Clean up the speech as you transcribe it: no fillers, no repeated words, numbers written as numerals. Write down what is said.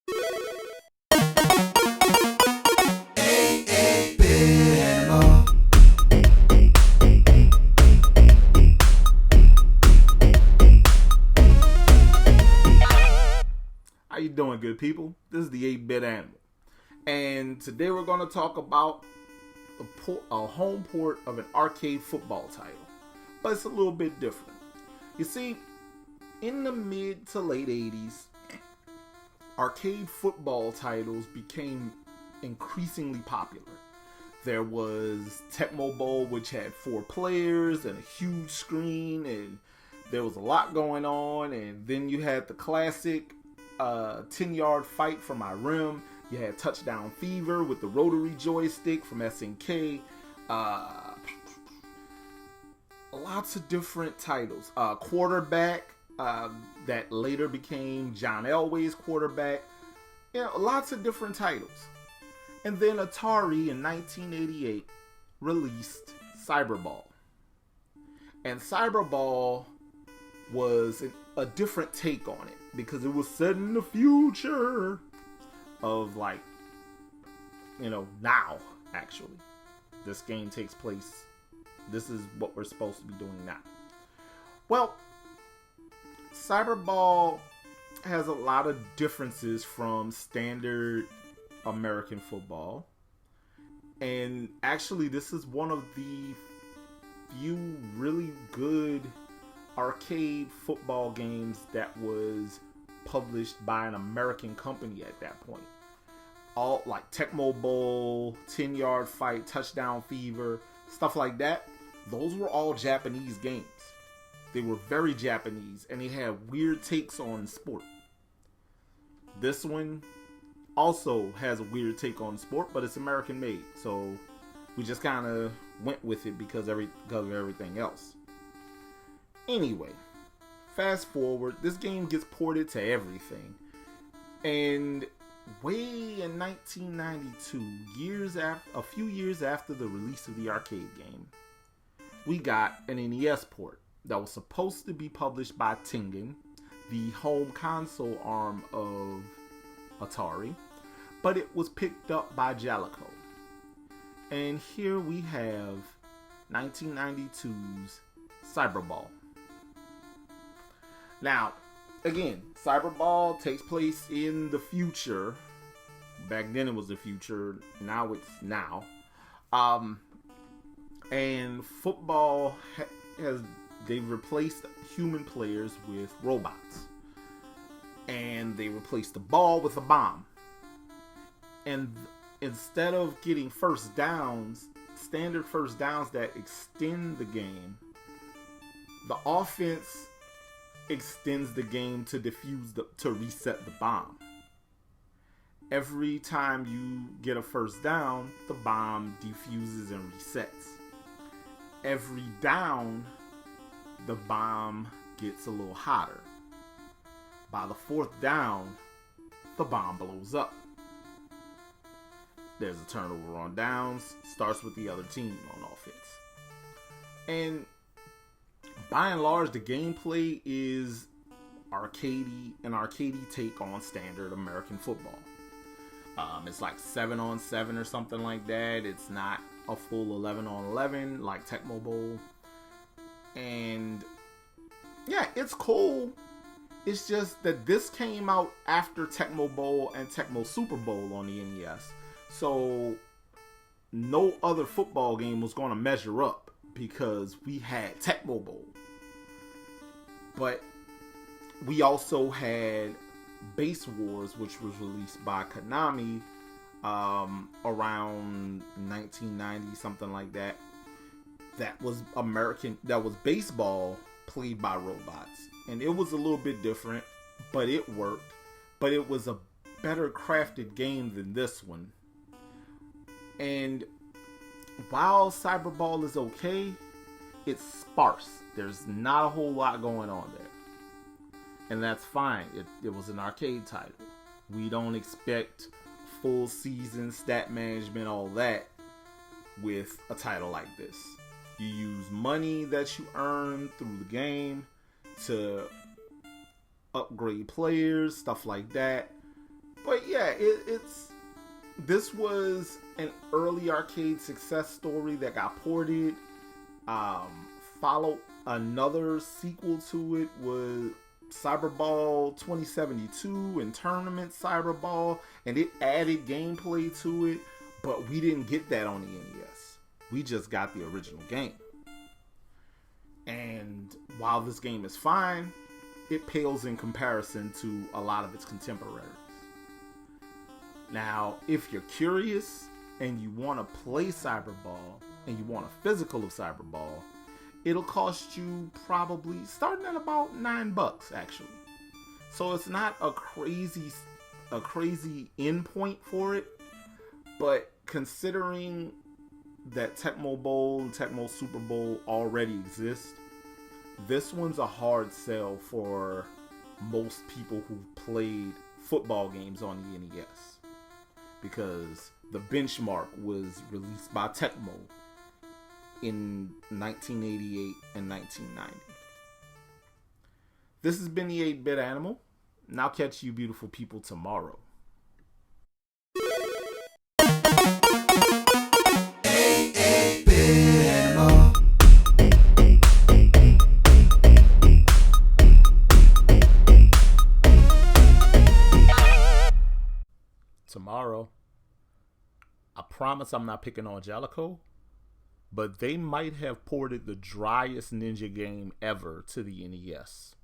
How you doing, good people? This is the 8-Bit Animal, and today we're going to talk about a home port of an arcade football title, but it's a little bit different. You see, in the mid to late 80s, arcade football titles became increasingly popular. There was Tecmo Bowl, which had 4 players and a huge screen, and there was a lot going on. And then you had the classic 10-yard fight from Rim. You had Touchdown Fever with the rotary joystick from SNK. Lots of different titles. Quarterback, that later became John Elway's quarterback. Lots of different titles. And then Atari in 1988 released Cyberball. And Cyberball was a different take on it, because it was set in the future of, like, now, actually. This game takes place. This is what we're supposed to be doing now. Well, Cyberball has a lot of differences from standard American football. And actually, this is one of the few really good arcade football games that was published by an American company at that point. All like Tecmo Bowl, 10-yard fight, Touchdown Fever, stuff like that. Those were all Japanese games. They were very Japanese, and they had weird takes on sport. This one also has a weird take on sport, but it's American made, so we just kind of went with it because of everything else. Anyway, fast forward, this game gets ported to everything. And way in 1992, a few years after the release of the arcade game, we got an NES port that was supposed to be published by Tengen, the home console arm of Atari, but it was picked up by Jaleco. And here we have 1992's Cyberball. Now, again, Cyberball takes place in the future. Back then it was the future. Now it's now. And football they've replaced human players with robots. And they replaced the ball with a bomb. And instead of getting first downs, standard first downs that extend the game, the offense extends the game to to reset the bomb. Every time you get a first down, the bomb defuses and resets. Every down, the bomb gets a little hotter. By the 4th down, the bomb blows up. There's a turnover on downs, starts with the other team on offense. And by and large, the gameplay is an arcadey take on standard American football. It's like 7-on-7 or something like that. It's not a full 11-on-11 like Tecmo Bowl. And yeah, it's cool. It's just that this came out after Tecmo Bowl and Tecmo Super Bowl on the NES. So no other football game was going to measure up because we had Tecmo Bowl. But we also had Base Wars, which was released by Konami around 1990, something like that. That was baseball played by robots. And it was a little bit different, but it worked. But it was a better crafted game than this one. And while Cyberball is okay, it's sparse. There's not a whole lot going on there. And that's fine. It was an arcade title. We don't expect full season stat management, all that, with a title like this. You use money that you earn through the game to upgrade players, stuff like that. But yeah, it's this was an early arcade success story that got ported. Followed another sequel to it was Cyberball 2072 and Tournament Cyberball, and it added gameplay to it, but we didn't get that on the NES. We just got the original game. And while this game is fine, it pales in comparison to a lot of its contemporaries. Now, if you're curious and you want to play Cyberball and you want a physical of Cyberball, it'll cost you probably starting at about $9 actually. So it's not a crazy endpoint for it, but considering that Tecmo Bowl and Tecmo Super Bowl already exist, this one's a hard sell for most people who've played football games on the NES, because the benchmark was released by Tecmo in 1988 and 1990. This has been the 8-Bit Animal, and I'll catch you beautiful people tomorrow. Tomorrow, I promise I'm not picking on Jellicoe, but they might have ported the driest ninja game ever to the NES.